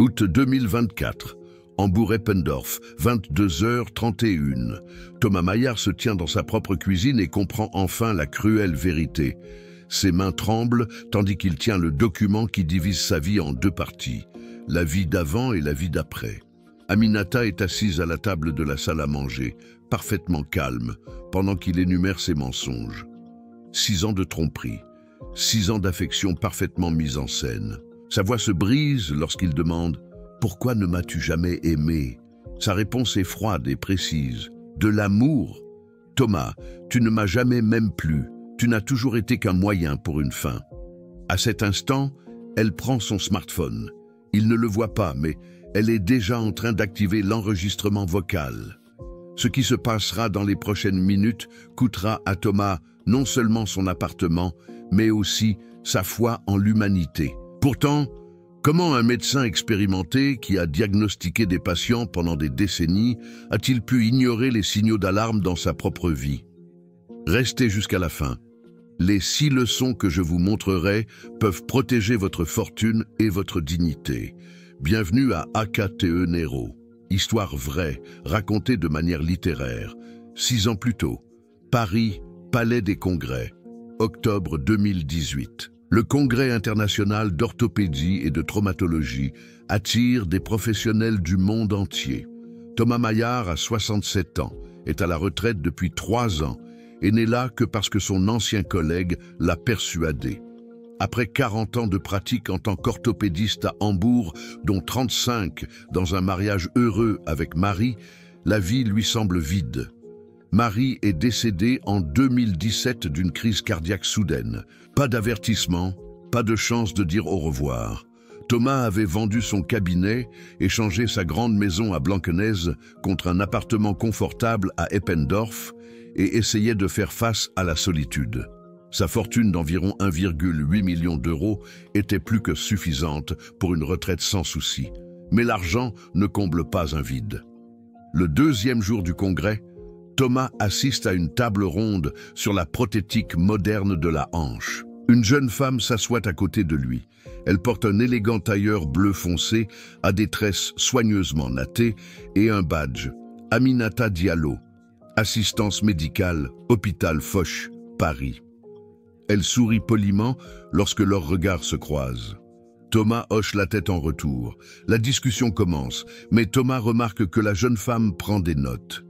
Août 2024. Hambourg-Eppendorf, 22h31. Thomas Maillard se tient dans sa propre cuisine et comprend enfin la cruelle vérité. Ses mains tremblent tandis qu'il tient le document qui divise sa vie en deux parties, la vie d'avant et la vie d'après. Aminata est assise à la table de la salle à manger, parfaitement calme, pendant qu'il énumère ses mensonges. 6 ans de tromperie, 6 ans d'affection parfaitement mise en scène. Sa voix se brise lorsqu'il demande « Pourquoi ne m'as-tu jamais aimé ?» Sa réponse est froide et précise. « De l'amour ! Thomas, tu ne m'as jamais même plu. Tu n'as toujours été qu'un moyen pour une fin. » À cet instant, elle prend son smartphone. Il ne le voit pas, mais elle est déjà en train d'activer l'enregistrement vocal. Ce qui se passera dans les prochaines minutes coûtera à Thomas non seulement son appartement, mais aussi sa foi en l'humanité. Pourtant, comment un médecin expérimenté qui a diagnostiqué des patients pendant des décennies a-t-il pu ignorer les signaux d'alarme dans sa propre vie? Restez jusqu'à la fin. Les 6 leçons que je vous montrerai peuvent protéger votre fortune et votre dignité. Bienvenue à AKTE Nero. Histoire vraie, racontée de manière littéraire. 6 ans plus tôt, Paris, Palais des Congrès, octobre 2018. Le Congrès international d'orthopédie et de traumatologie attire des professionnels du monde entier. Thomas Maillard a 67 ans, est à la retraite depuis 3 ans et n'est là que parce que son ancien collègue l'a persuadé. Après 40 ans de pratique en tant qu'orthopédiste à Hambourg, dont 35 dans un mariage heureux avec Marie, la vie lui semble vide. Marie est décédée en 2017 d'une crise cardiaque soudaine. Pas d'avertissement, pas de chance de dire au revoir. Thomas avait vendu son cabinet, échangé sa grande maison à Blankenese contre un appartement confortable à Eppendorf et essayait de faire face à la solitude. Sa fortune d'environ 1,8 million d'euros était plus que suffisante pour une retraite sans souci. Mais l'argent ne comble pas un vide. Le 2e jour du congrès, Thomas assiste à une table ronde sur la prothétique moderne de la hanche. Une jeune femme s'assoit à côté de lui. Elle porte un élégant tailleur bleu foncé à des tresses soigneusement nattées et un badge. Aminata Diallo, assistance médicale, hôpital Foch, Paris. Elle sourit poliment lorsque leurs regards se croisent. Thomas hoche la tête en retour. La discussion commence, mais Thomas remarque que la jeune femme prend des notes.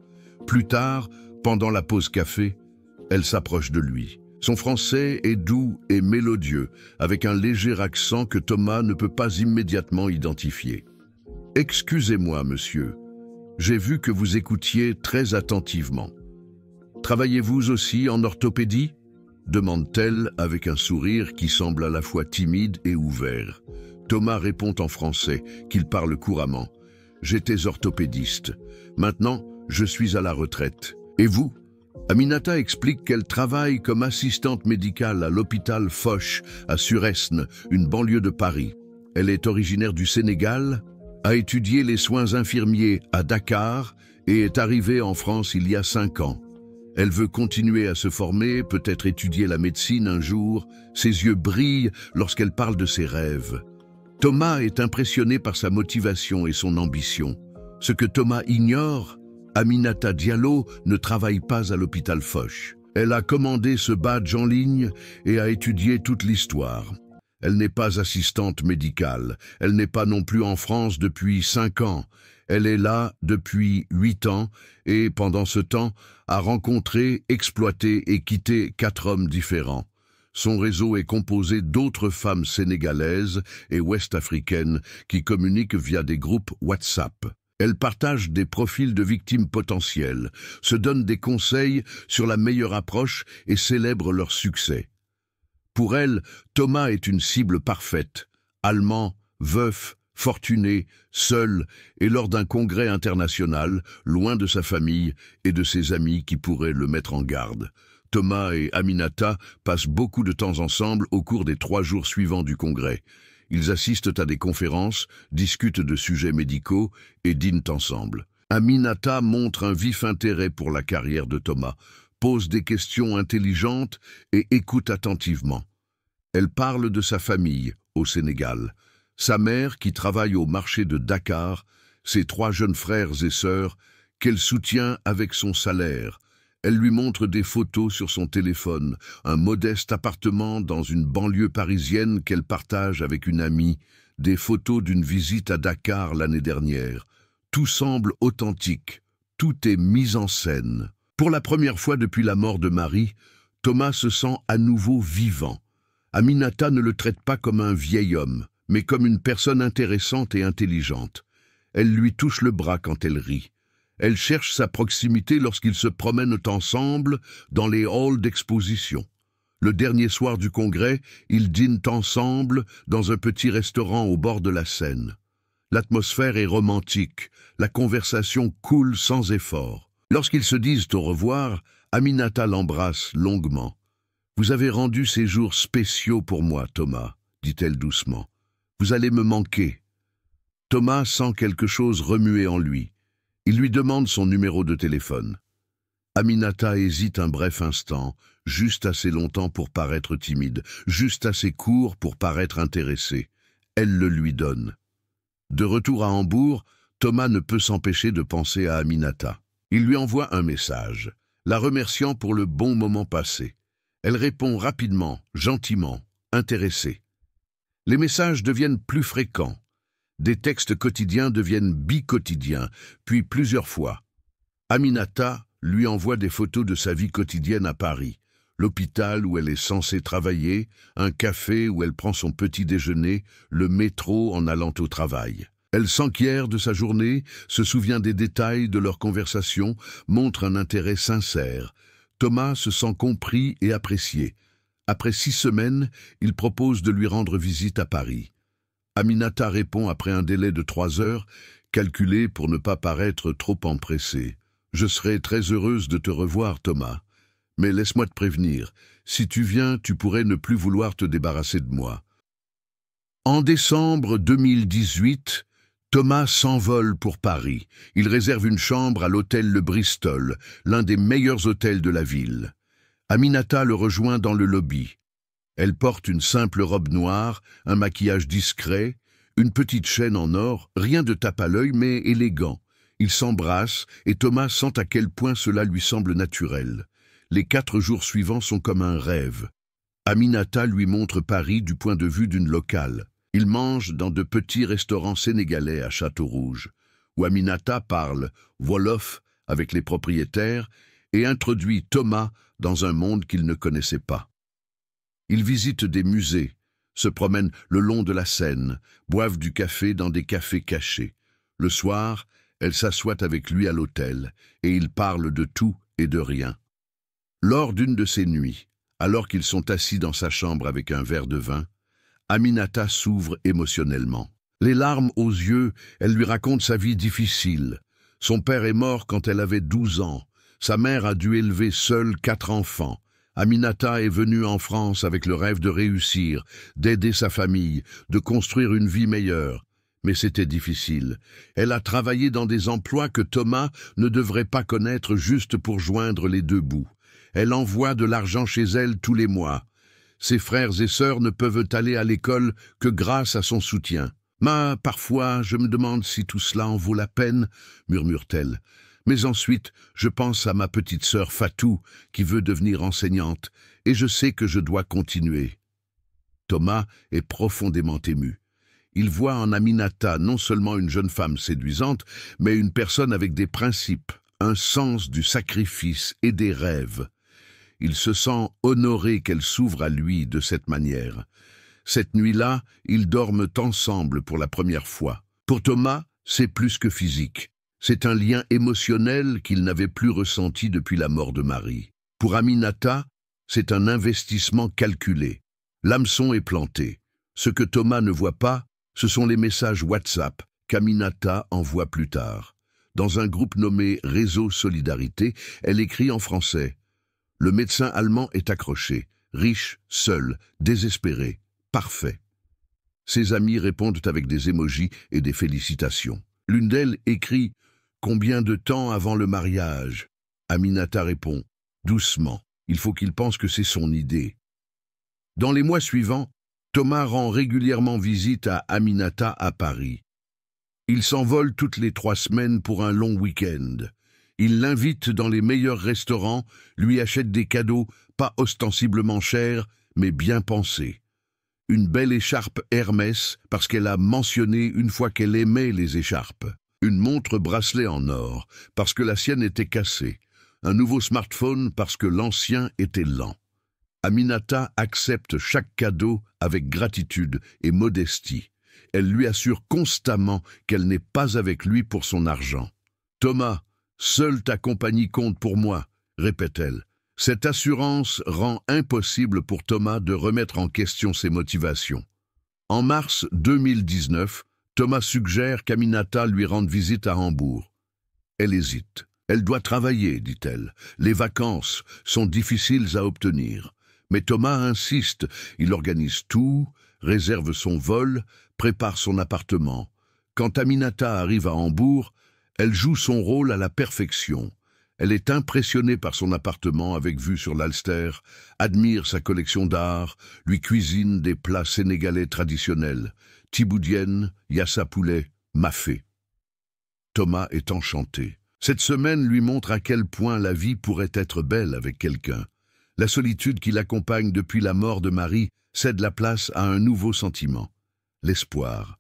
Plus tard, pendant la pause café, elle s'approche de lui. Son français est doux et mélodieux, avec un léger accent que Thomas ne peut pas immédiatement identifier. « Excusez-moi, monsieur. J'ai vu que vous écoutiez très attentivement. Travaillez-vous aussi en orthopédie ?» demande-t-elle avec un sourire qui semble à la fois timide et ouvert. Thomas répond en français, qu'il parle couramment. « J'étais orthopédiste. Maintenant, je suis à la retraite. Et vous ?» Aminata explique qu'elle travaille comme assistante médicale à l'hôpital Foch à Suresnes, une banlieue de Paris. Elle est originaire du Sénégal, a étudié les soins infirmiers à Dakar et est arrivée en France il y a 5 ans. Elle veut continuer à se former, peut-être étudier la médecine un jour. Ses yeux brillent lorsqu'elle parle de ses rêves. Thomas est impressionné par sa motivation et son ambition. Ce que Thomas ignore, Aminata Diallo ne travaille pas à l'hôpital Foch. Elle a commandé ce badge en ligne et a étudié toute l'histoire. Elle n'est pas assistante médicale. Elle n'est pas non plus en France depuis 5 ans. Elle est là depuis 8 ans et, pendant ce temps, a rencontré, exploité et quitté 4 hommes différents. Son réseau est composé d'autres femmes sénégalaises et ouest-africaines qui communiquent via des groupes WhatsApp. Elle partage des profils de victimes potentielles, se donne des conseils sur la meilleure approche et célèbre leur succès. Pour elle, Thomas est une cible parfaite, allemand, veuf, fortuné, seul et lors d'un congrès international, loin de sa famille et de ses amis qui pourraient le mettre en garde. Thomas et Aminata passent beaucoup de temps ensemble au cours des 3 jours suivants du congrès. Ils assistent à des conférences, discutent de sujets médicaux et dînent ensemble. Aminata montre un vif intérêt pour la carrière de Thomas, pose des questions intelligentes et écoute attentivement. Elle parle de sa famille au Sénégal, sa mère qui travaille au marché de Dakar, ses 3 jeunes frères et sœurs qu'elle soutient avec son salaire. Elle lui montre des photos sur son téléphone, un modeste appartement dans une banlieue parisienne qu'elle partage avec une amie, des photos d'une visite à Dakar l'année dernière. Tout semble authentique, tout est mis en scène. Pour la première fois depuis la mort de Marie, Thomas se sent à nouveau vivant. Aminata ne le traite pas comme un vieil homme, mais comme une personne intéressante et intelligente. Elle lui touche le bras quand elle rit. Elle cherche sa proximité lorsqu'ils se promènent ensemble dans les halls d'exposition. Le dernier soir du congrès, ils dînent ensemble dans un petit restaurant au bord de la Seine. L'atmosphère est romantique, la conversation coule sans effort. Lorsqu'ils se disent au revoir, Aminata l'embrasse longuement. « Vous avez rendu ces jours spéciaux pour moi, Thomas, » dit-elle doucement. « Vous allez me manquer. » Thomas sent quelque chose remuer en lui. Il lui demande son numéro de téléphone. Aminata hésite un bref instant, juste assez longtemps pour paraître timide, juste assez court pour paraître intéressée. Elle le lui donne. De retour à Hambourg, Thomas ne peut s'empêcher de penser à Aminata. Il lui envoie un message, la remerciant pour le bon moment passé. Elle répond rapidement, gentiment, intéressée. Les messages deviennent plus fréquents. Des textes quotidiens deviennent biquotidiens, puis plusieurs fois. Aminata lui envoie des photos de sa vie quotidienne à Paris, l'hôpital où elle est censée travailler, un café où elle prend son petit déjeuner, le métro en allant au travail. Elle s'enquiert de sa journée, se souvient des détails de leur conversation, montre un intérêt sincère. Thomas se sent compris et apprécié. Après 6 semaines, il propose de lui rendre visite à Paris. Aminata répond après un délai de 3 heures, calculé pour ne pas paraître trop empressé. « Je serai très heureuse de te revoir, Thomas. Mais laisse-moi te prévenir, si tu viens, tu pourrais ne plus vouloir te débarrasser de moi. » En décembre 2018, Thomas s'envole pour Paris. Il réserve une chambre à l'hôtel Le Bristol, l'un des meilleurs hôtels de la ville. Aminata le rejoint dans le lobby. Elle porte une simple robe noire, un maquillage discret, une petite chaîne en or, rien de tape à l'œil mais élégant. Ils s'embrassent et Thomas sent à quel point cela lui semble naturel. Les 4 jours suivants sont comme un rêve. Aminata lui montre Paris du point de vue d'une locale. Ils mangent dans de petits restaurants sénégalais à Château-Rouge, où Aminata parle wolof avec les propriétaires et introduit Thomas dans un monde qu'il ne connaissait pas. Ils visitent des musées, se promènent le long de la Seine, boivent du café dans des cafés cachés. Le soir, elle s'assoit avec lui à l'hôtel, et ils parlent de tout et de rien. Lors d'une de ces nuits, alors qu'ils sont assis dans sa chambre avec un verre de vin, Aminata s'ouvre émotionnellement. Les larmes aux yeux, elle lui raconte sa vie difficile. Son père est mort quand elle avait 12 ans. Sa mère a dû élever seule 4 enfants. Aminata est venue en France avec le rêve de réussir, d'aider sa famille, de construire une vie meilleure. Mais c'était difficile. Elle a travaillé dans des emplois que Thomas ne devrait pas connaître juste pour joindre les 2 bouts. Elle envoie de l'argent chez elle tous les mois. Ses frères et sœurs ne peuvent aller à l'école que grâce à son soutien. « Mais parfois, je me demande si tout cela en vaut la peine, » murmure-t-elle. Mais ensuite, je pense à ma petite sœur Fatou, qui veut devenir enseignante, et je sais que je dois continuer. Thomas est profondément ému. Il voit en Aminata non seulement une jeune femme séduisante, mais une personne avec des principes, un sens du sacrifice et des rêves. Il se sent honoré qu'elle s'ouvre à lui de cette manière. Cette nuit-là, ils dorment ensemble pour la première fois. Pour Thomas, c'est plus que physique. C'est un lien émotionnel qu'il n'avait plus ressenti depuis la mort de Marie. Pour Aminata, c'est un investissement calculé. L'hameçon est planté. Ce que Thomas ne voit pas, ce sont les messages WhatsApp qu'Aminata envoie plus tard. Dans un groupe nommé Réseau Solidarité, elle écrit en français « Le médecin allemand est accroché, riche, seul, désespéré, parfait. » Ses amis répondent avec des émojis et des félicitations. L'une d'elles écrit « Combien de temps avant le mariage ?» Aminata répond « Doucement, il faut qu'il pense que c'est son idée. » Dans les mois suivants, Thomas rend régulièrement visite à Aminata à Paris. Il s'envole toutes les 3 semaines pour un long week-end. Il l'invite dans les meilleurs restaurants, lui achète des cadeaux, pas ostensiblement chers, mais bien pensés. Une belle écharpe Hermès, parce qu'elle a mentionné une fois qu'elle aimait les écharpes. Une montre bracelet en or, parce que la sienne était cassée. Un nouveau smartphone, parce que l'ancien était lent. Aminata accepte chaque cadeau avec gratitude et modestie. Elle lui assure constamment qu'elle n'est pas avec lui pour son argent. « Thomas, seule ta compagnie compte pour moi », répète-t-elle. Cette assurance rend impossible pour Thomas de remettre en question ses motivations. En mars 2019, Thomas suggère qu'Aminata lui rende visite à Hambourg. Elle hésite. Elle doit travailler, dit-elle. Les vacances sont difficiles à obtenir. Mais Thomas insiste. Il organise tout, réserve son vol, prépare son appartement. Quand Aminata arrive à Hambourg, elle joue son rôle à la perfection. Elle est impressionnée par son appartement avec vue sur l'Alster, admire sa collection d'art, lui cuisine des plats sénégalais traditionnels, tiboudienne, yassa poulet, mafé. Thomas est enchanté. Cette semaine lui montre à quel point la vie pourrait être belle avec quelqu'un. La solitude qui l'accompagne depuis la mort de Marie cède la place à un nouveau sentiment, l'espoir.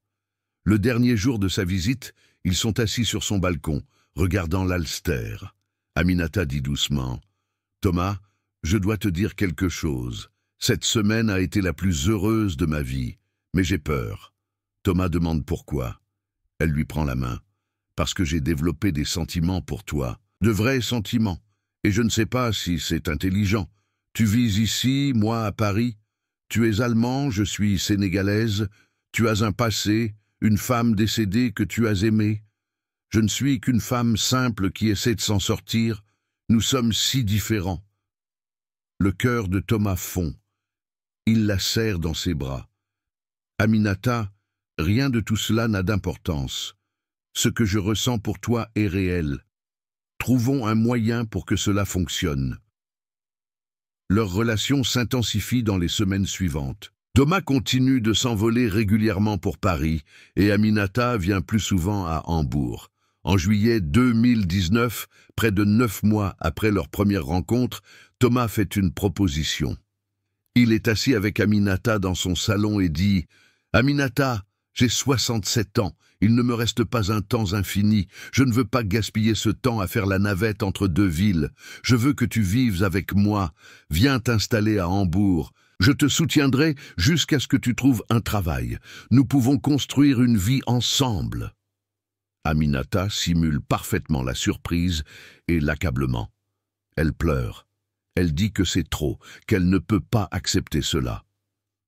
Le dernier jour de sa visite, ils sont assis sur son balcon, regardant l'Alster. Aminata dit doucement, « Thomas, je dois te dire quelque chose. Cette semaine a été la plus heureuse de ma vie, mais j'ai peur. » Thomas demande pourquoi. Elle lui prend la main. « Parce que j'ai développé des sentiments pour toi, de vrais sentiments, et je ne sais pas si c'est intelligent. Tu vis ici, moi à Paris. Tu es allemand, je suis sénégalaise. Tu as un passé, une femme décédée que tu as aimée. Je ne suis qu'une femme simple qui essaie de s'en sortir. Nous sommes si différents. » Le cœur de Thomas fond. Il la serre dans ses bras. « Aminata, rien de tout cela n'a d'importance. Ce que je ressens pour toi est réel. Trouvons un moyen pour que cela fonctionne. » Leur relation s'intensifie dans les semaines suivantes. Thomas continue de s'envoler régulièrement pour Paris et Aminata vient plus souvent à Hambourg. En juillet 2019, près de 9 mois après leur première rencontre, Thomas fait une proposition. Il est assis avec Aminata dans son salon et dit « Aminata, j'ai 67 ans, il ne me reste pas un temps infini. Je ne veux pas gaspiller ce temps à faire la navette entre 2 villes. Je veux que tu vives avec moi. Viens t'installer à Hambourg. Je te soutiendrai jusqu'à ce que tu trouves un travail. Nous pouvons construire une vie ensemble. » Aminata simule parfaitement la surprise et l'accablement. Elle pleure. Elle dit que c'est trop, qu'elle ne peut pas accepter cela.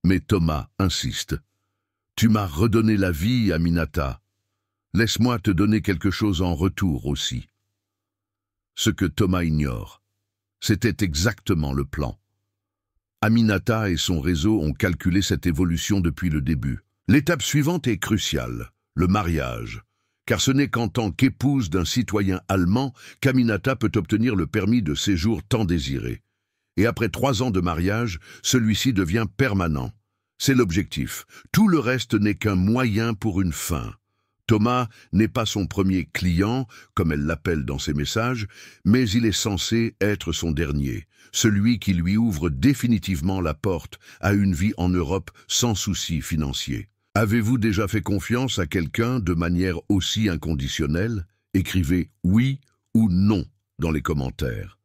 Mais Thomas insiste. « Tu m'as redonné la vie, Aminata. Laisse-moi te donner quelque chose en retour aussi. » Ce que Thomas ignore, c'était exactement le plan. Aminata et son réseau ont calculé cette évolution depuis le début. L'étape suivante est cruciale, le mariage. Car ce n'est qu'en tant qu'épouse d'un citoyen allemand qu'Aminata peut obtenir le permis de séjour tant désiré. Et après 3 ans de mariage, celui-ci devient permanent. C'est l'objectif. Tout le reste n'est qu'un moyen pour une fin. Thomas n'est pas son premier client, comme elle l'appelle dans ses messages, mais il est censé être son dernier, celui qui lui ouvre définitivement la porte à une vie en Europe sans soucis financiers. Avez-vous déjà fait confiance à quelqu'un de manière aussi inconditionnelle? Écrivez oui ou non dans les commentaires.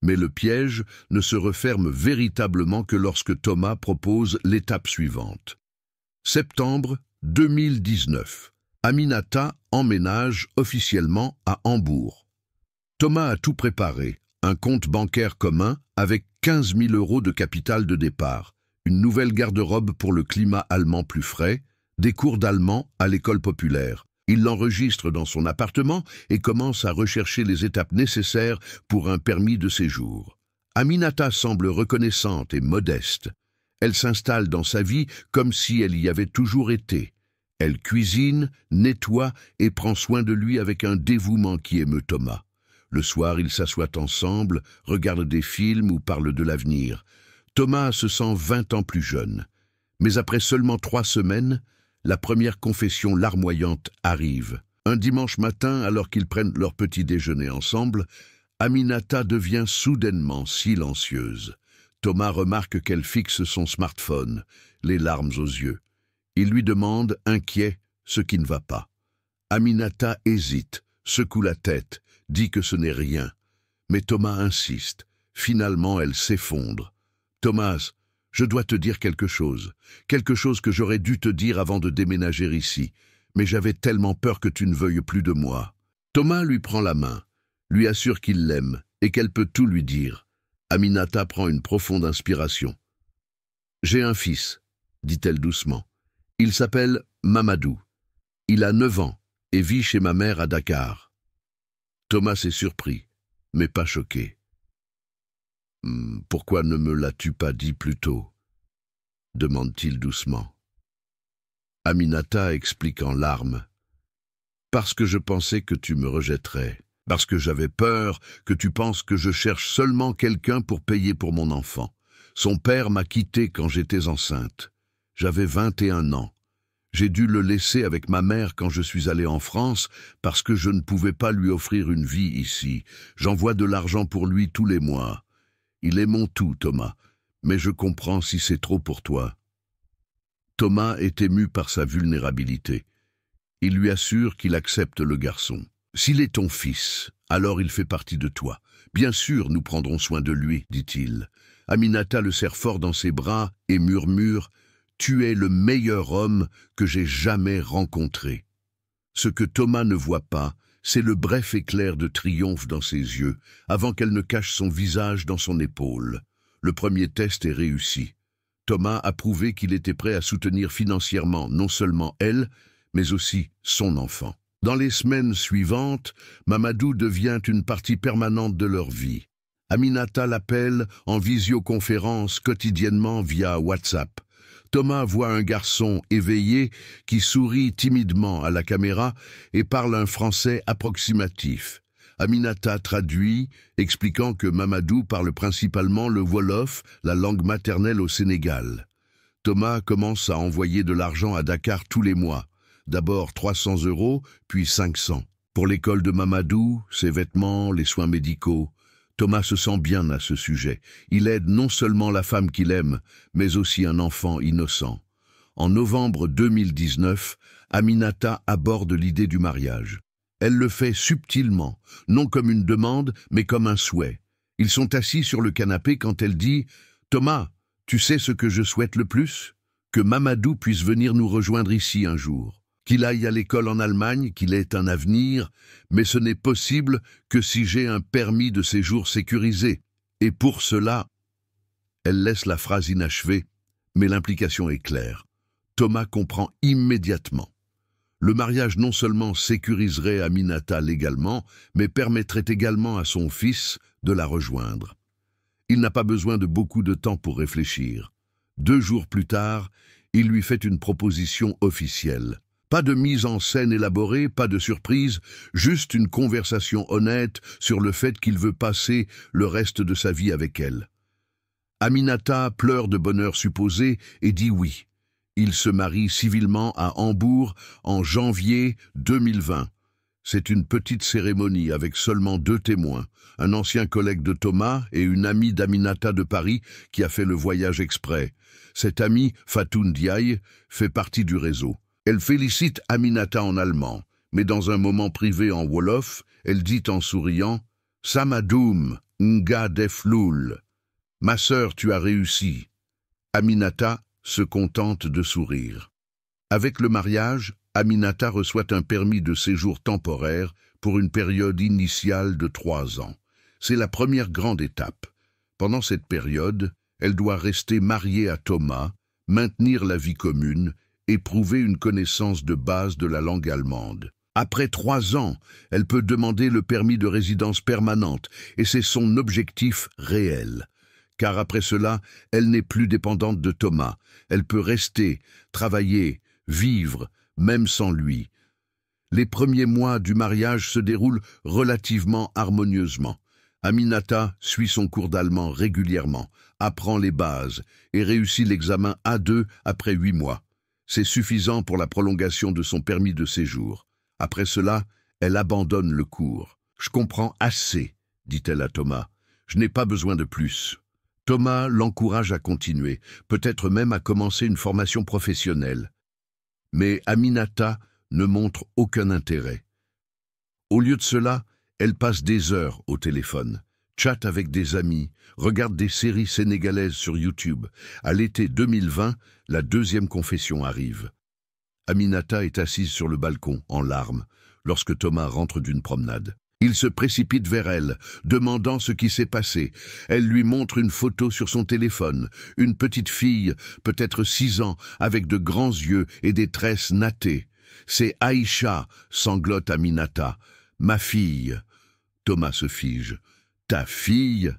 Mais le piège ne se referme véritablement que lorsque Thomas propose l'étape suivante. Septembre 2019. Aminata emménage officiellement à Hambourg. Thomas a tout préparé, un compte bancaire commun avec 15 000 € de capital de départ, une nouvelle garde-robe pour le climat allemand plus frais, des cours d'allemand à l'école populaire. Il l'enregistre dans son appartement et commence à rechercher les étapes nécessaires pour un permis de séjour. Aminata semble reconnaissante et modeste. Elle s'installe dans sa vie comme si elle y avait toujours été. Elle cuisine, nettoie et prend soin de lui avec un dévouement qui émeut Thomas. Le soir, ils s'assoient ensemble, regardent des films ou parlent de l'avenir. Thomas se sent 20 ans plus jeune. Mais après seulement 3 semaines, la première confession larmoyante arrive. Un dimanche matin, alors qu'ils prennent leur petit déjeuner ensemble, Aminata devient soudainement silencieuse. Thomas remarque qu'elle fixe son smartphone, les larmes aux yeux. Il lui demande, inquiet, ce qui ne va pas. Aminata hésite, secoue la tête, dit que ce n'est rien. Mais Thomas insiste. Finalement, elle s'effondre. « Thomas, je dois te dire quelque chose que j'aurais dû te dire avant de déménager ici, mais j'avais tellement peur que tu ne veuilles plus de moi. » Thomas lui prend la main, lui assure qu'il l'aime et qu'elle peut tout lui dire. Aminata prend une profonde inspiration. « J'ai un fils, » dit-elle doucement. « Il s'appelle Mamadou. Il a 9 ans et vit chez ma mère à Dakar. » Thomas est surpris, mais pas choqué. « Pourquoi ne me l'as-tu pas dit plus tôt ?» demande-t-il doucement. Aminata explique en larmes. « Parce que je pensais que tu me rejetterais, parce que j'avais peur que tu penses que je cherche seulement quelqu'un pour payer pour mon enfant. Son père m'a quitté quand j'étais enceinte. J'avais 21 ans. J'ai dû le laisser avec ma mère quand je suis allé en France parce que je ne pouvais pas lui offrir une vie ici. J'envoie de l'argent pour lui tous les mois. Il est mon tout, Thomas, mais je comprends si c'est trop pour toi. » Thomas est ému par sa vulnérabilité. Il lui assure qu'il accepte le garçon. « S'il est ton fils, alors il fait partie de toi. Bien sûr, nous prendrons soin de lui, dit-il. » Aminata le serre fort dans ses bras et murmure « Tu es le meilleur homme que j'ai jamais rencontré. » Ce que Thomas ne voit pas, c'est le bref éclair de triomphe dans ses yeux, avant qu'elle ne cache son visage dans son épaule. Le premier test est réussi. Thomas a prouvé qu'il était prêt à soutenir financièrement non seulement elle, mais aussi son enfant. Dans les semaines suivantes, Mamadou devient une partie permanente de leur vie. Aminata l'appelle en visioconférence quotidiennement via WhatsApp. Thomas voit un garçon éveillé qui sourit timidement à la caméra et parle un français approximatif. Aminata traduit, expliquant que Mamadou parle principalement le Wolof, la langue maternelle au Sénégal. Thomas commence à envoyer de l'argent à Dakar tous les mois. D'abord 300 €, puis 500. Pour l'école de Mamadou, ses vêtements, les soins médicaux. Thomas se sent bien à ce sujet. Il aide non seulement la femme qu'il aime, mais aussi un enfant innocent. En novembre 2019, Aminata aborde l'idée du mariage. Elle le fait subtilement, non comme une demande, mais comme un souhait. Ils sont assis sur le canapé quand elle dit « Thomas, tu sais ce que je souhaite le plus ? Que Mamadou puisse venir nous rejoindre ici un jour. Qu'il aille à l'école en Allemagne, qu'il ait un avenir, mais ce n'est possible que si j'ai un permis de séjour sécurisé. Et pour cela... » Elle laisse la phrase inachevée, mais l'implication est claire. Thomas comprend immédiatement. Le mariage non seulement sécuriserait Aminata légalement, mais permettrait également à son fils de la rejoindre. Il n'a pas besoin de beaucoup de temps pour réfléchir. 2 jours plus tard, il lui fait une proposition officielle. Pas de mise en scène élaborée, pas de surprise, juste une conversation honnête sur le fait qu'il veut passer le reste de sa vie avec elle. Aminata pleure de bonheur supposé et dit oui. Il se marie civilement à Hambourg en janvier 2020. C'est une petite cérémonie avec seulement 2 témoins, un ancien collègue de Thomas et une amie d'Aminata de Paris qui a fait le voyage exprès. Cette amie, Fatoun Diaye, fait partie du réseau. Elle félicite Aminata en allemand, mais dans un moment privé en Wolof, elle dit en souriant « Samadoum, nga defloul »« Ma sœur, tu as réussi ». Aminata se contente de sourire. Avec le mariage, Aminata reçoit un permis de séjour temporaire pour une période initiale de 3 ans. C'est la première grande étape. Pendant cette période, elle doit rester mariée à Thomas, maintenir la vie commune, éprouver une connaissance de base de la langue allemande. Après 3 ans, elle peut demander le permis de résidence permanente et c'est son objectif réel. Car après cela, elle n'est plus dépendante de Thomas. Elle peut rester, travailler, vivre, même sans lui. Les premiers mois du mariage se déroulent relativement harmonieusement. Aminata suit son cours d'allemand régulièrement, apprend les bases et réussit l'examen A2 après 8 mois. C'est suffisant pour la prolongation de son permis de séjour. Après cela, elle abandonne le cours. « Je comprends assez », dit-elle à Thomas. « Je n'ai pas besoin de plus. » Thomas l'encourage à continuer, peut-être même à commencer une formation professionnelle. Mais Aminata ne montre aucun intérêt. Au lieu de cela, elle passe des heures au téléphone, chatte avec des amis, regarde des séries sénégalaises sur YouTube. À l'été 2020, la deuxième confession arrive. Aminata est assise sur le balcon, en larmes, lorsque Thomas rentre d'une promenade. Il se précipite vers elle, demandant ce qui s'est passé. Elle lui montre une photo sur son téléphone, une petite fille, peut-être 6 ans, avec de grands yeux et des tresses nattées. « C'est Aïcha », sanglote Aminata. « Ma fille ». Thomas se fige. « Ta fille ?»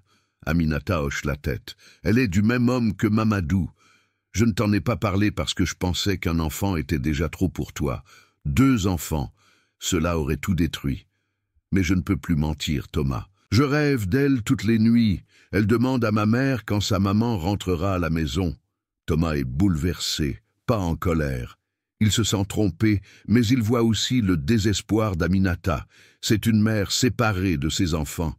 Aminata hoche la tête. « Elle est du même homme que Mamadou. Je ne t'en ai pas parlé parce que je pensais qu'un enfant était déjà trop pour toi. 2 enfants, cela aurait tout détruit. Mais je ne peux plus mentir, Thomas. Je rêve d'elle toutes les nuits. Elle demande à ma mère quand sa maman rentrera à la maison. » Thomas est bouleversé, pas en colère. Il se sent trompé, mais il voit aussi le désespoir d'Aminata. C'est une mère séparée de ses enfants.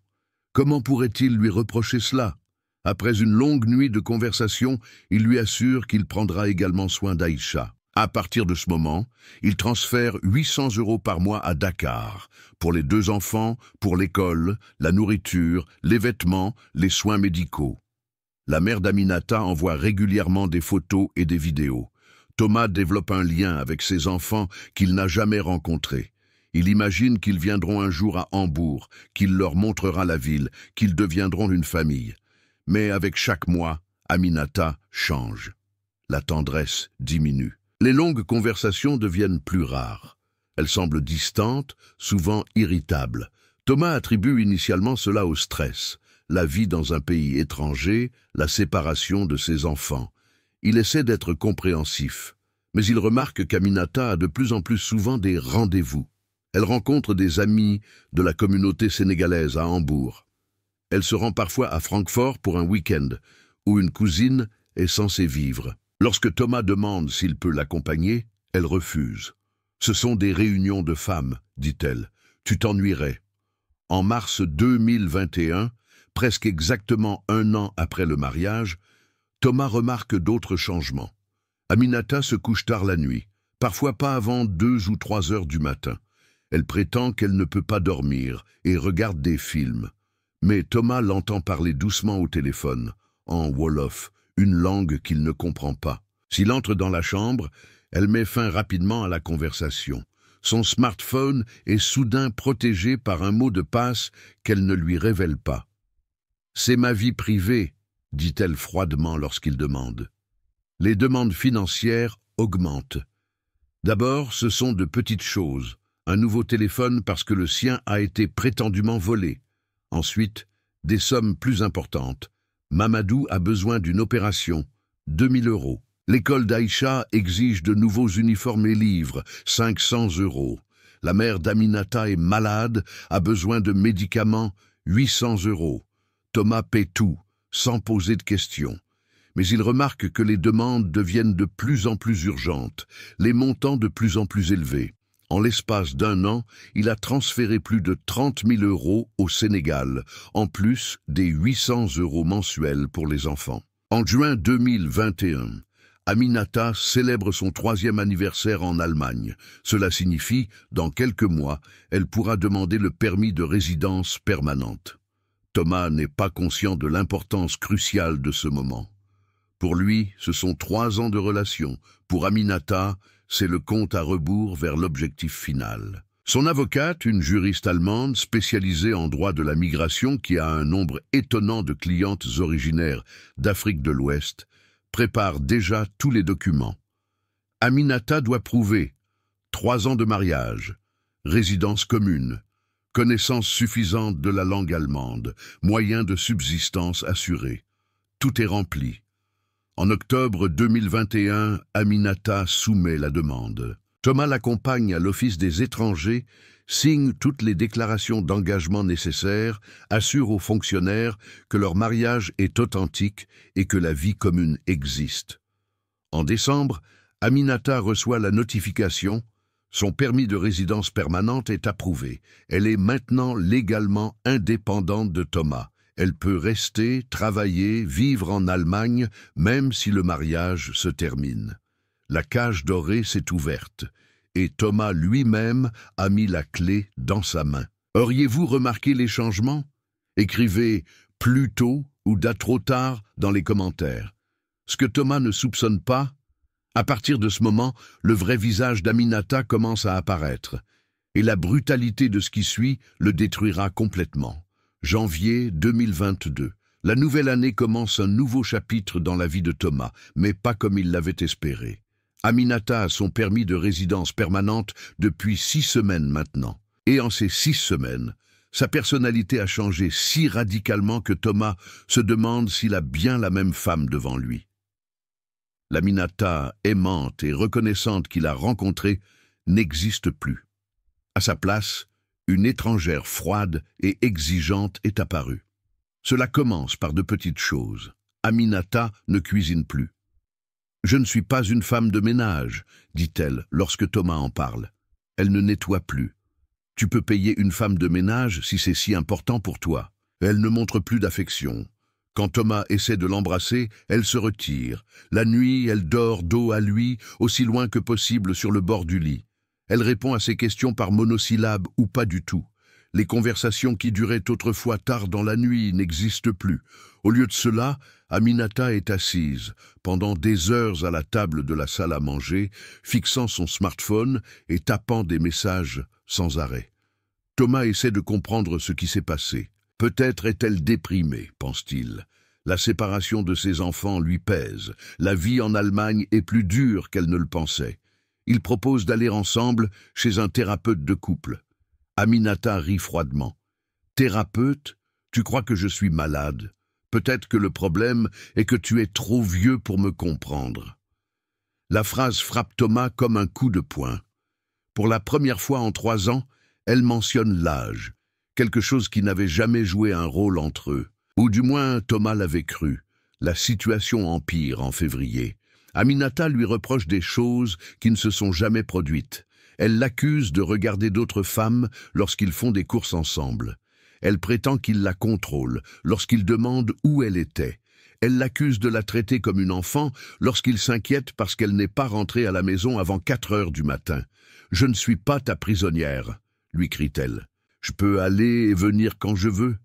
Comment pourrait-il lui reprocher cela? Après une longue nuit de conversation, il lui assure qu'il prendra également soin d'Aïcha. À partir de ce moment, il transfère 800 € par mois à Dakar, pour les 2 enfants, pour l'école, la nourriture, les vêtements, les soins médicaux. La mère d'Aminata envoie régulièrement des photos et des vidéos. Thomas développe un lien avec ses enfants qu'il n'a jamais rencontrés. Il imagine qu'ils viendront un jour à Hambourg, qu'il leur montrera la ville, qu'ils deviendront une famille. Mais avec chaque mois, Aminata change. La tendresse diminue. Les longues conversations deviennent plus rares. Elles semblent distantes, souvent irritables. Thomas attribue initialement cela au stress, la vie dans un pays étranger, la séparation de ses enfants. Il essaie d'être compréhensif, mais il remarque qu'Aminata a de plus en plus souvent des rendez-vous. Elle rencontre des amis de la communauté sénégalaise à Hambourg. Elle se rend parfois à Francfort pour un week-end, où une cousine est censée vivre. Lorsque Thomas demande s'il peut l'accompagner, elle refuse. « Ce sont des réunions de femmes, dit-elle. Tu t'ennuierais. » En mars 2021, presque exactement 1 an après le mariage, Thomas remarque d'autres changements. Aminata se couche tard la nuit, parfois pas avant 2 ou 3 heures du matin. Elle prétend qu'elle ne peut pas dormir et regarde des films. Mais Thomas l'entend parler doucement au téléphone, en wolof, une langue qu'il ne comprend pas. S'il entre dans la chambre, elle met fin rapidement à la conversation. Son smartphone est soudain protégé par un mot de passe qu'elle ne lui révèle pas. « C'est ma vie privée », dit-elle froidement lorsqu'il demande. Les demandes financières augmentent. D'abord, ce sont de petites choses. Un nouveau téléphone parce que le sien a été prétendument volé. Ensuite, des sommes plus importantes. Mamadou a besoin d'une opération, 2000 €. L'école d'Aïcha exige de nouveaux uniformes et livres, 500 €. La mère d'Aminata est malade, a besoin de médicaments, 800 €. Thomas paie tout, sans poser de questions. Mais il remarque que les demandes deviennent de plus en plus urgentes, les montants de plus en plus élevés. En l'espace d'1 an, il a transféré plus de 30 000 € au Sénégal, en plus des 800 € mensuels pour les enfants. En juin 2021, Aminata célèbre son 3e anniversaire en Allemagne. Cela signifie, dans quelques mois, elle pourra demander le permis de résidence permanente. Thomas n'est pas conscient de l'importance cruciale de ce moment. Pour lui, ce sont 3 ans de relation. Pour Aminata, c'est le compte à rebours vers l'objectif final. Son avocate, une juriste allemande spécialisée en droit de la migration qui a un nombre étonnant de clientes originaires d'Afrique de l'Ouest, prépare déjà tous les documents. Aminata doit prouver 3 ans de mariage, résidence commune, connaissance suffisante de la langue allemande, moyens de subsistance assurés. Tout est rempli. En octobre 2021, Aminata soumet la demande. Thomas l'accompagne à l'Office des étrangers, signe toutes les déclarations d'engagement nécessaires, assure aux fonctionnaires que leur mariage est authentique et que la vie commune existe. En décembre, Aminata reçoit la notification. Son permis de résidence permanente est approuvé. Elle est maintenant légalement indépendante de Thomas. Elle peut rester, travailler, vivre en Allemagne, même si le mariage se termine. La cage dorée s'est ouverte, et Thomas lui-même a mis la clé dans sa main. Auriez-vous remarqué les changements? Écrivez « plus tôt » ou « date trop tard » dans les commentaires. Ce que Thomas ne soupçonne pas, à partir de ce moment, le vrai visage d'Aminata commence à apparaître, et la brutalité de ce qui suit le détruira complètement. Janvier 2022. La nouvelle année commence un nouveau chapitre dans la vie de Thomas, mais pas comme il l'avait espéré. Aminata a son permis de résidence permanente depuis 6 semaines maintenant. Et en ces 6 semaines, sa personnalité a changé si radicalement que Thomas se demande s'il a bien la même femme devant lui. L'Aminata aimante et reconnaissante qu'il a rencontrée n'existe plus. À sa place, une étrangère froide et exigeante est apparue. Cela commence par de petites choses. Aminata ne cuisine plus. « Je ne suis pas une femme de ménage », dit-elle lorsque Thomas en parle. Elle ne nettoie plus. « Tu peux payer une femme de ménage si c'est si important pour toi. » Elle ne montre plus d'affection. Quand Thomas essaie de l'embrasser, elle se retire. La nuit, elle dort dos à lui, aussi loin que possible sur le bord du lit. Elle répond à ses questions par monosyllabes ou pas du tout. Les conversations qui duraient autrefois tard dans la nuit n'existent plus. Au lieu de cela, Aminata est assise, pendant des heures à la table de la salle à manger, fixant son smartphone et tapant des messages sans arrêt. Thomas essaie de comprendre ce qui s'est passé. Peut-être est-elle déprimée, pense-t-il. La séparation de ses enfants lui pèse. La vie en Allemagne est plus dure qu'elle ne le pensait. Il propose d'aller ensemble chez un thérapeute de couple. Aminata rit froidement. « Thérapeute, tu crois que je suis malade? Peut-être que le problème est que tu es trop vieux pour me comprendre. » La phrase frappe Thomas comme un coup de poing. Pour la première fois en 3 ans, elle mentionne l'âge. Quelque chose qui n'avait jamais joué un rôle entre eux. Ou du moins, Thomas l'avait cru. La situation empire en février. Aminata lui reproche des choses qui ne se sont jamais produites. Elle l'accuse de regarder d'autres femmes lorsqu'ils font des courses ensemble. Elle prétend qu'il la contrôle lorsqu'il demande où elle était. Elle l'accuse de la traiter comme une enfant lorsqu'il s'inquiète parce qu'elle n'est pas rentrée à la maison avant 4 heures du matin. « Je ne suis pas ta prisonnière », lui crie-t-elle. « Je peux aller et venir quand je veux.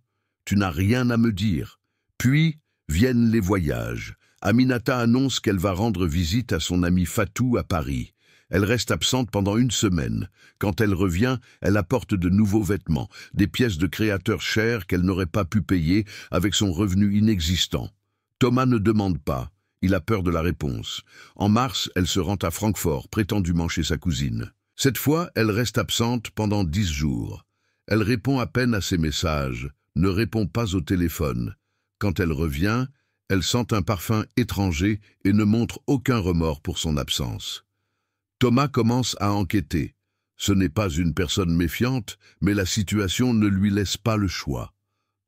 Tu n'as rien à me dire. » Puis viennent les voyages. Aminata annonce qu'elle va rendre visite à son amie Fatou à Paris. Elle reste absente pendant 1 semaine. Quand elle revient, elle apporte de nouveaux vêtements, des pièces de créateurs chères qu'elle n'aurait pas pu payer avec son revenu inexistant. Thomas ne demande pas. Il a peur de la réponse. En mars, elle se rend à Francfort, prétendument chez sa cousine. Cette fois, elle reste absente pendant 10 jours. Elle répond à peine à ses messages, ne répond pas au téléphone. Quand elle revient, elle sent un parfum étranger et ne montre aucun remords pour son absence. Thomas commence à enquêter. Ce n'est pas une personne méfiante, mais la situation ne lui laisse pas le choix.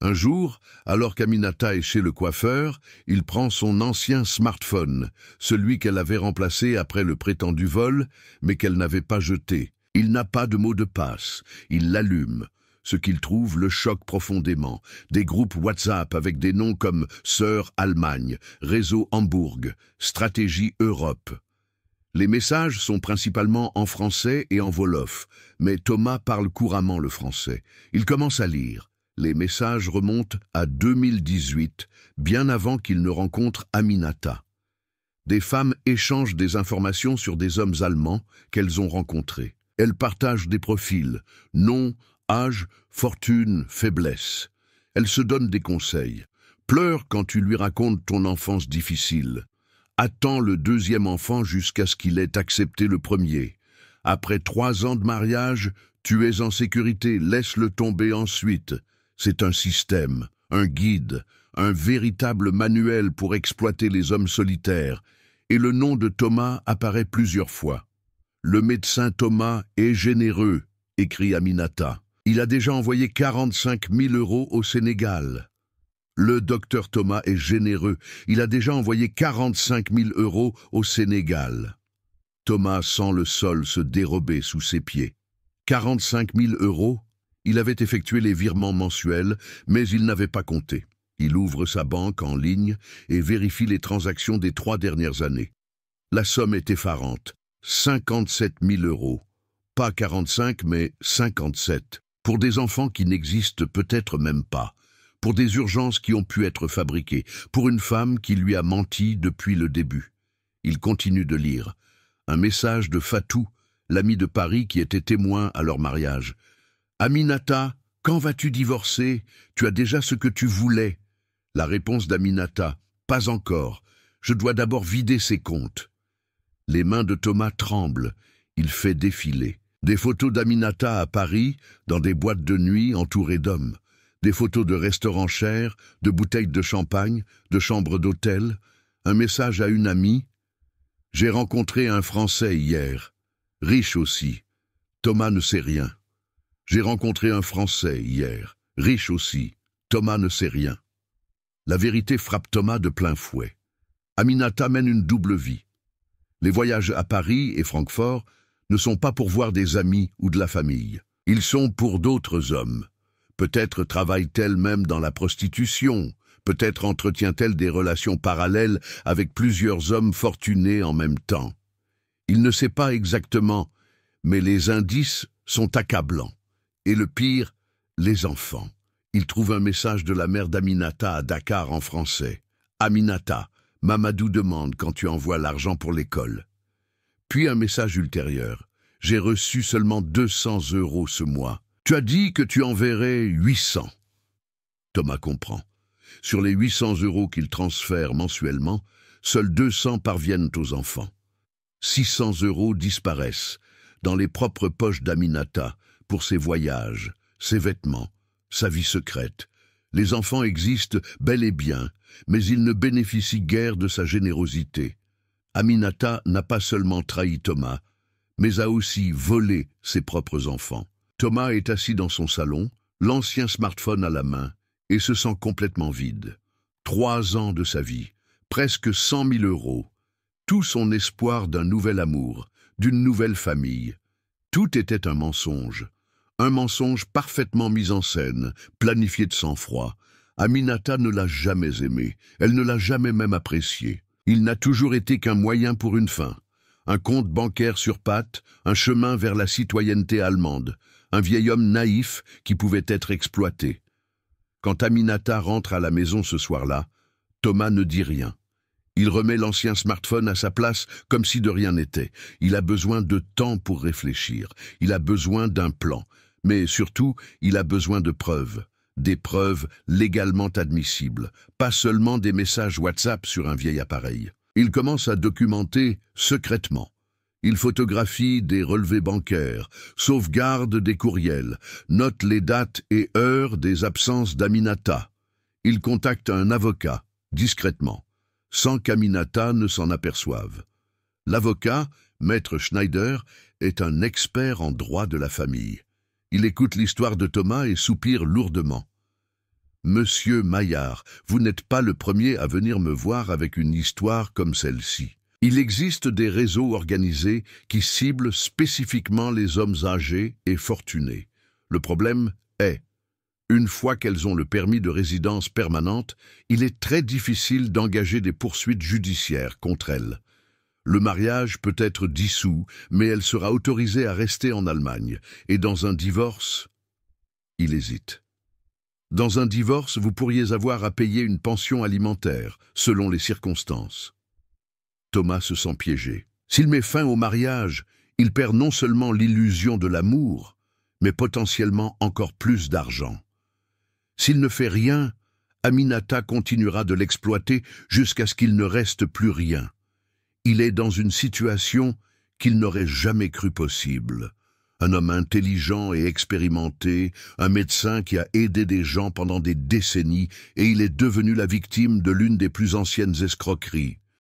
Un jour, alors qu'Aminata est chez le coiffeur, il prend son ancien smartphone, celui qu'elle avait remplacé après le prétendu vol, mais qu'elle n'avait pas jeté. Il n'a pas de mot de passe. Il l'allume. Ce qu'il trouve le choque profondément. Des groupes WhatsApp avec des noms comme Sœur Allemagne, Réseau Hambourg, Stratégie Europe. Les messages sont principalement en français et en wolof, mais Thomas parle couramment le français. Il commence à lire. Les messages remontent à 2018, bien avant qu'il ne rencontre Aminata. Des femmes échangent des informations sur des hommes allemands qu'elles ont rencontrés. Elles partagent des profils, nom, âge, fortune, faiblesse. Elles se donnent des conseils. Pleure quand tu lui racontes ton enfance difficile. Attends le 2e enfant jusqu'à ce qu'il ait accepté le premier. Après 3 ans de mariage, tu es en sécurité, laisse-le tomber ensuite. C'est un système, un guide, un véritable manuel pour exploiter les hommes solitaires. Et le nom de Thomas apparaît plusieurs fois. Le médecin Thomas est généreux, écrit Aminata. Il a déjà envoyé 45 000 € au Sénégal. Le docteur Thomas est généreux. Il a déjà envoyé 45 000 € au Sénégal. Thomas sent le sol se dérober sous ses pieds. 45 000 €? Il avait effectué les virements mensuels, mais il n'avait pas compté. Il ouvre sa banque en ligne et vérifie les transactions des 3 dernières années. La somme est effarante. 57 000 €. Pas 45, mais 57. Pour des enfants qui n'existent peut-être même pas. Pour des urgences qui ont pu être fabriquées. Pour une femme qui lui a menti depuis le début. Il continue de lire. Un message de Fatou, l'ami de Paris qui était témoin à leur mariage. « Aminata, quand vas-tu divorcer? Tu as déjà ce que tu voulais. » La réponse d'Aminata. « Pas encore. Je dois d'abord vider ses comptes. » Les mains de Thomas tremblent. Il fait défiler. Des photos d'Aminata à Paris, dans des boîtes de nuit entourées d'hommes. Des photos de restaurants chers, de bouteilles de champagne, de chambres d'hôtel. Un message à une amie. « J'ai rencontré un Français hier. Riche aussi. Thomas ne sait rien. J'ai rencontré un Français hier. Riche aussi. Thomas ne sait rien. » La vérité frappe Thomas de plein fouet. Aminata mène une double vie. Les voyages à Paris et Francfort ne sont pas pour voir des amis ou de la famille. Ils sont pour d'autres hommes. Peut-être travaille-t-elle même dans la prostitution. Peut-être entretient-elle des relations parallèles avec plusieurs hommes fortunés en même temps. Il ne sait pas exactement, mais les indices sont accablants. Et le pire, les enfants. Il trouve un message de la mère d'Aminata à Dakar en français. « Aminata, Mamadou demande quand tu envoies l'argent pour l'école. » Puis un message ultérieur. « J'ai reçu seulement 200 € ce mois. Tu as dit que tu enverrais 800. » Thomas comprend. Sur les 800 € qu'il transfère mensuellement, seuls 200 parviennent aux enfants. 600 € disparaissent dans les propres poches d'Aminata pour ses voyages, ses vêtements, sa vie secrète. Les enfants existent bel et bien, mais ils ne bénéficient guère de sa générosité. Aminata n'a pas seulement trahi Thomas, mais a aussi volé ses propres enfants. Thomas est assis dans son salon, l'ancien smartphone à la main, et se sent complètement vide. 3 ans de sa vie, presque 100 000 €, tout son espoir d'un nouvel amour, d'une nouvelle famille. Tout était un mensonge parfaitement mis en scène, planifié de sang-froid. Aminata ne l'a jamais aimé, elle ne l'a jamais même apprécié. Il n'a toujours été qu'un moyen pour une fin. Un compte bancaire sur pattes, un chemin vers la citoyenneté allemande, un vieil homme naïf qui pouvait être exploité. Quand Aminata rentre à la maison ce soir-là, Thomas ne dit rien. Il remet l'ancien smartphone à sa place comme si de rien n'était. Il a besoin de temps pour réfléchir. Il a besoin d'un plan. Mais surtout, il a besoin de preuves. Des preuves légalement admissibles. Pas seulement des messages WhatsApp sur un vieil appareil. Il commence à documenter secrètement. Il photographie des relevés bancaires, sauvegarde des courriels, note les dates et heures des absences d'Aminata. Il contacte un avocat, discrètement, sans qu'Aminata ne s'en aperçoive. L'avocat, Maître Schneider, est un expert en droit de la famille. Il écoute l'histoire de Thomas et soupire lourdement. « Monsieur Maillard, vous n'êtes pas le premier à venir me voir avec une histoire comme celle-ci. Il existe des réseaux organisés qui ciblent spécifiquement les hommes âgés et fortunés. Le problème est, une fois qu'elles ont le permis de résidence permanente, il est très difficile d'engager des poursuites judiciaires contre elles. Le mariage peut être dissous, mais elle sera autorisée à rester en Allemagne. Et dans un divorce, il hésite. Dans un divorce, vous pourriez avoir à payer une pension alimentaire, selon les circonstances. Thomas se sent piégé. S'il met fin au mariage, il perd non seulement l'illusion de l'amour, mais potentiellement encore plus d'argent. S'il ne fait rien, Aminata continuera de l'exploiter jusqu'à ce qu'il ne reste plus rien. Il est dans une situation qu'il n'aurait jamais cru possible. Un homme intelligent et expérimenté, un médecin qui a aidé des gens pendant des décennies et il est devenu la victime de l'une des plus anciennes escroqueries.